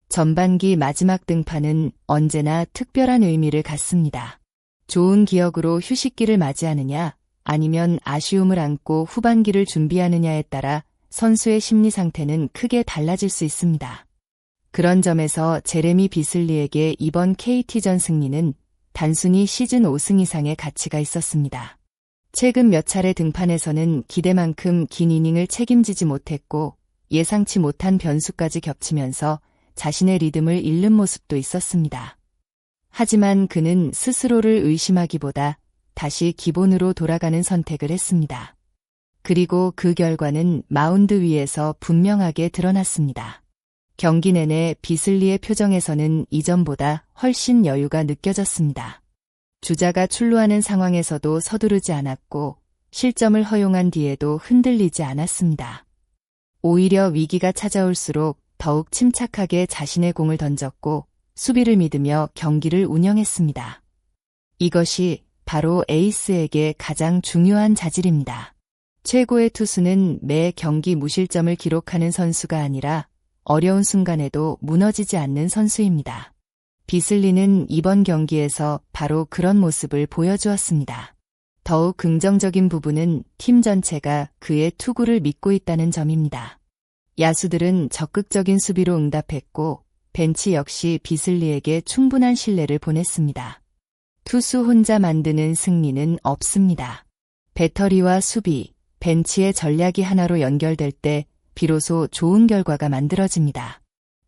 전반기 마지막 등판은 언제나 특별한 의미를 갖습니다. 좋은 기억으로 휴식기를 맞이하느냐, 아니면 아쉬움을 안고 후반기를 준비하느냐에 따라 선수의 심리 상태는 크게 달라질 수 있습니다. 그런 점에서 제레미 비슬리에게 이번 KT전 승리는 단순히 시즌 5승 이상의 가치가 있었습니다. 최근 몇 차례 등판에서는 기대만큼 긴 이닝을 책임지지 못했고 예상치 못한 변수까지 겹치면서 자신의 리듬을 잃는 모습도 있었습니다. 하지만 그는 스스로를 의심하기보다 다시 기본으로 돌아가는 선택을 했습니다. 그리고 그 결과는 마운드 위에서 분명하게 드러났습니다. 경기 내내 비슬리의 표정에서는 이전보다 훨씬 여유가 느껴졌습니다. 주자가 출루하는 상황에서도 서두르지 않았고 실점을 허용한 뒤에도 흔들리지 않았습니다. 오히려 위기가 찾아올수록 더욱 침착하게 자신의 공을 던졌고 수비를 믿으며 경기를 운영했습니다. 이것이 바로 에이스에게 가장 중요한 자질입니다. 최고의 투수는 매 경기 무실점을 기록하는 선수가 아니라 어려운 순간에도 무너지지 않는 선수입니다. 비슬리는 이번 경기에서 바로 그런 모습을 보여주었습니다. 더욱 긍정적인 부분은 팀 전체가 그의 투구를 믿고 있다는 점입니다. 야수들은 적극적인 수비로 응답했고 벤치 역시 비슬리에게 충분한 신뢰를 보냈습니다. 투수 혼자 만드는 승리는 없습니다. 배터리와 수비, 벤치의 전략이 하나로 연결될 때 비로소 좋은 결과가 만들어집니다.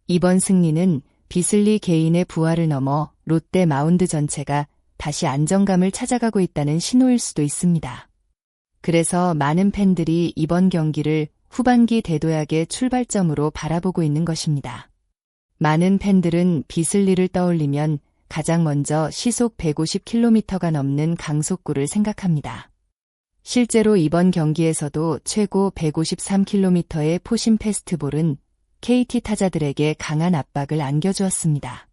이번 승리는 비슬리 개인의 부활을 넘어 롯데 마운드 전체가 다시 안정감을 찾아가고 있다는 신호일 수도 있습니다. 그래서 많은 팬들이 이번 경기를 후반기 대도약의 출발점으로 바라보고 있는 것입니다. 많은 팬들은 비슬리를 떠올리면 가장 먼저 시속 150km가 넘는 강속구를 생각합니다. 실제로 이번 경기에서도 최고 153km의 포심 패스트볼은 KT 타자들에게 강한 압박을 안겨주었습니다.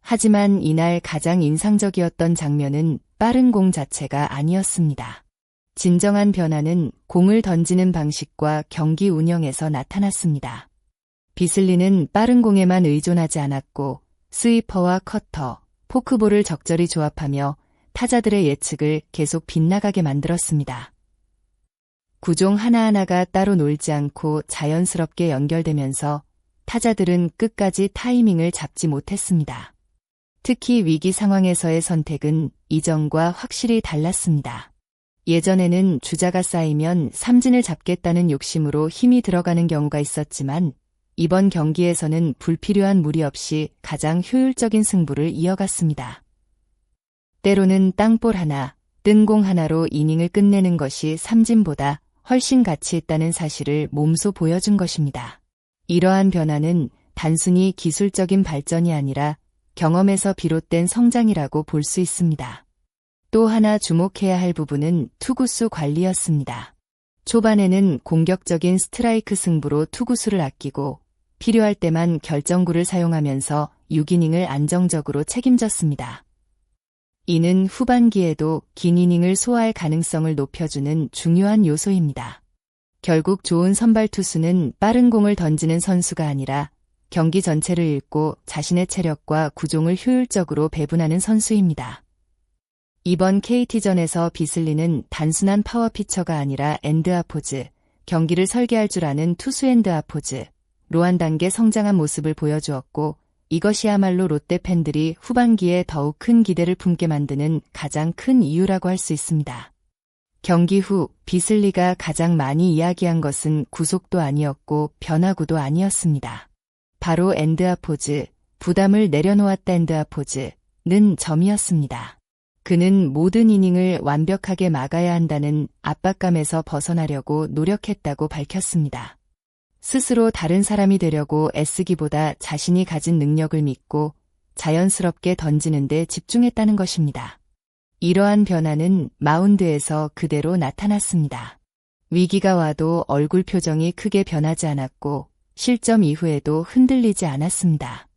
하지만 이날 가장 인상적이었던 장면은 빠른 공 자체가 아니었습니다. 진정한 변화는 공을 던지는 방식과 경기 운영에서 나타났습니다. 비슬리는 빠른 공에만 의존하지 않았고 스위퍼와 커터, 포크볼을 적절히 조합하며 타자들의 예측을 계속 빗나가게 만들었습니다. 구종 하나하나가 따로 놀지 않고 자연스럽게 연결되면서 타자들은 끝까지 타이밍을 잡지 못했습니다. 특히 위기 상황에서의 선택은 이전과 확실히 달랐습니다. 예전에는 주자가 쌓이면 삼진을 잡겠다는 욕심으로 힘이 들어가는 경우가 있었지만 이번 경기에서는 불필요한 무리 없이 가장 효율적인 승부를 이어갔습니다. 때로는 땅볼 하나, 뜬공 하나로 이닝을 끝내는 것이 삼진보다 훨씬 가치 있다는 사실을 몸소 보여준 것입니다. 이러한 변화는 단순히 기술적인 발전이 아니라 경험에서 비롯된 성장이라고 볼 수 있습니다. 또 하나 주목해야 할 부분은 투구수 관리였습니다. 초반에는 공격적인 스트라이크 승부로 투구수를 아끼고 필요할 때만 결정구를 사용하면서 6이닝을 안정적으로 책임졌습니다. 이는 후반기에도 긴 이닝을 소화할 가능성을 높여주는 중요한 요소입니다. 결국 좋은 선발 투수는 빠른 공을 던지는 선수가 아니라 경기 전체를 읽고 자신의 체력과 구종을 효율적으로 배분하는 선수입니다. 이번 KT전에서 비슬리는 단순한 파워 피처가 아니라 엔드아포즈, 경기를 설계할 줄 아는 투수 엔드아포즈, 로 한 단계 성장한 모습을 보여주었고 이것이야말로 롯데 팬들이 후반기에 더욱 큰 기대를 품게 만드는 가장 큰 이유라고 할 수 있습니다. 경기 후 비슬리가 가장 많이 이야기한 것은 구속도 아니었고 변화구도 아니었습니다. 바로 엔드아포즈, 부담을 내려놓았다 엔드아포즈는 점이었습니다. 그는 모든 이닝을 완벽하게 막아야 한다는 압박감에서 벗어나려고 노력했다고 밝혔습니다. 스스로 다른 사람이 되려고 애쓰기보다 자신이 가진 능력을 믿고 자연스럽게 던지는 데 집중했다는 것입니다. 이러한 변화는 마운드에서 그대로 나타났습니다. 위기가 와도 얼굴 표정이 크게 변하지 않았고 실점 이후에도 흔들리지 않았습니다.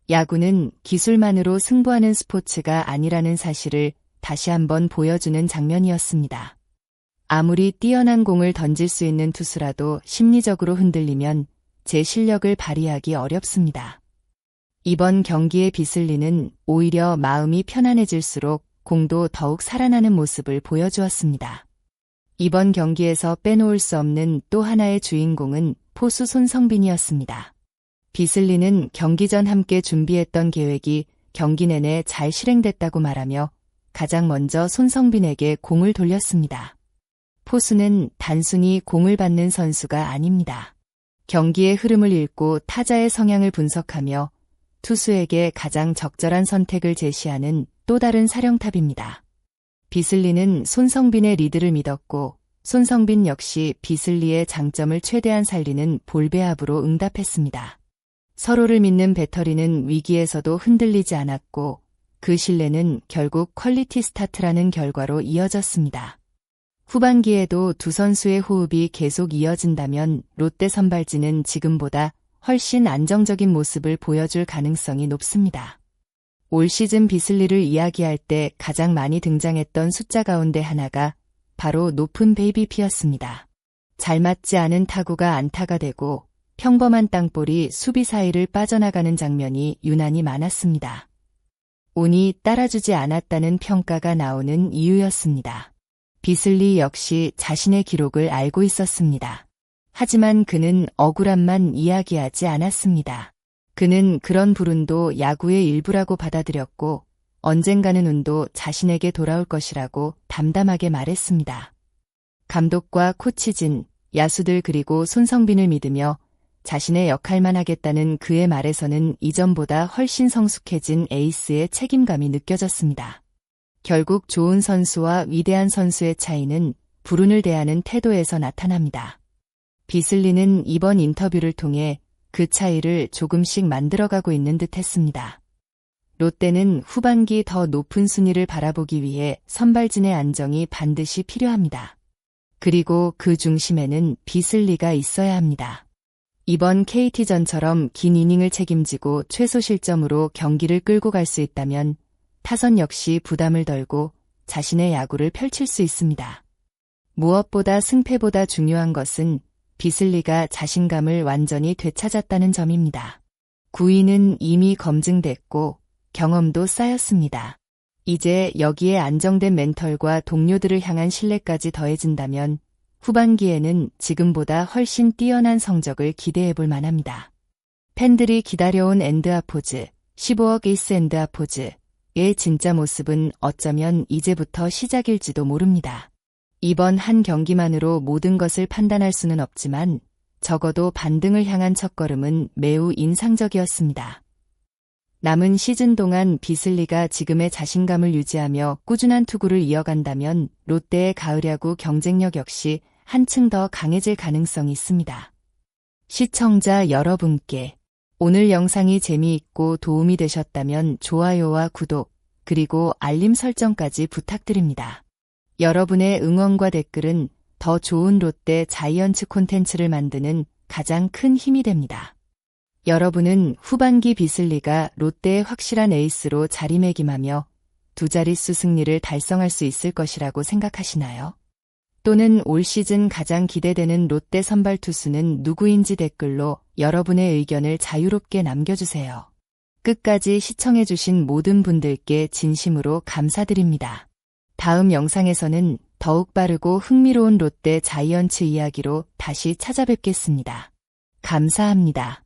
야구는 기술만으로 승부하는 스포츠가 아니라는 사실을 다시 한번 보여주는 장면이었습니다. 아무리 뛰어난 공을 던질 수 있는 투수라도 심리적으로 흔들리면 제 실력을 발휘하기 어렵습니다. 이번 경기의 비슬리는 오히려 마음이 편안해질수록 공도 더욱 살아나는 모습을 보여주었습니다. 이번 경기에서 빼놓을 수 없는 또 하나의 주인공은 포수 손성빈이었습니다. 비슬리는 경기 전 함께 준비했던 계획이 경기 내내 잘 실행됐다고 말하며 가장 먼저 손성빈에게 공을 돌렸습니다. 포수는 단순히 공을 받는 선수가 아닙니다. 경기의 흐름을 읽고 타자의 성향을 분석하며 투수에게 가장 적절한 선택을 제시하는 또 다른 사령탑입니다. 비슬리는 손성빈의 리드를 믿었고 손성빈 역시 비슬리의 장점을 최대한 살리는 볼배합으로 응답했습니다. 서로를 믿는 배터리는 위기에서도 흔들리지 않았고 그 신뢰는 결국 퀄리티 스타트라는 결과로 이어졌습니다. 후반기에도 두 선수의 호흡이 계속 이어진다면 롯데 선발진은 지금보다 훨씬 안정적인 모습을 보여줄 가능성이 높습니다. 올 시즌 비슬리를 이야기할 때 가장 많이 등장했던 숫자 가운데 하나가 바로 높은 베이비피였습니다. 잘 맞지 않은 타구가 안타가 되고 평범한 땅볼이 수비 사이를 빠져나가는 장면이 유난히 많았습니다. 운이 따라주지 않았다는 평가가 나오는 이유였습니다. 비슬리 역시 자신의 기록을 알고 있었습니다. 하지만 그는 억울함만 이야기하지 않았습니다. 그는 그런 불운도 야구의 일부라고 받아들였고 언젠가는 운도 자신에게 돌아올 것이라고 담담하게 말했습니다. 감독과 코치진, 야수들 그리고 손성빈을 믿으며 자신의 역할만 하겠다는 그의 말에서는 이전보다 훨씬 성숙해진 에이스의 책임감이 느껴졌습니다. 결국 좋은 선수와 위대한 선수의 차이는 불운을 대하는 태도에서 나타납니다. 비슬리는 이번 인터뷰를 통해 그 차이를 조금씩 만들어가고 있는 듯 했습니다. 롯데는 후반기 더 높은 순위를 바라보기 위해 선발진의 안정이 반드시 필요합니다. 그리고 그 중심에는 비슬리가 있어야 합니다. 이번 KT전처럼 긴 이닝을 책임지고 최소 실점으로 경기를 끌고 갈 수 있다면 타선 역시 부담을 덜고 자신의 야구를 펼칠 수 있습니다. 무엇보다 승패보다 중요한 것은 비슬리가 자신감을 완전히 되찾았다는 점입니다. 9위는 이미 검증됐고 경험도 쌓였습니다. 이제 여기에 안정된 멘털과 동료들을 향한 신뢰까지 더해진다면 후반기에는 지금보다 훨씬 뛰어난 성적을 기대해볼 만합니다. 팬들이 기다려온 엔드아포즈, 15억 에이스 엔드아포즈의 진짜 모습은 어쩌면 이제부터 시작일지도 모릅니다. 이번 한 경기만으로 모든 것을 판단할 수는 없지만 적어도 반등을 향한 첫걸음은 매우 인상적이었습니다. 남은 시즌 동안 비슬리가 지금의 자신감을 유지하며 꾸준한 투구를 이어간다면 롯데의 가을 야구 경쟁력 역시 한층 더 강해질 가능성이 있습니다. 시청자 여러분께 오늘 영상이 재미있고 도움이 되셨다면 좋아요와 구독, 그리고 알림 설정까지 부탁드립니다. 여러분의 응원과 댓글은 더 좋은 롯데 자이언츠 콘텐츠를 만드는 가장 큰 힘이 됩니다. 여러분은 후반기 비슬리가 롯데의 확실한 에이스로 자리매김하며 두 자릿수 승리를 달성할 수 있을 것이라고 생각하시나요? 또는 올 시즌 가장 기대되는 롯데 선발 투수는 누구인지 댓글로 여러분의 의견을 자유롭게 남겨주세요. 끝까지 시청해주신 모든 분들께 진심으로 감사드립니다. 다음 영상에서는 더욱 빠르고 흥미로운 롯데 자이언츠 이야기로 다시 찾아뵙겠습니다. 감사합니다.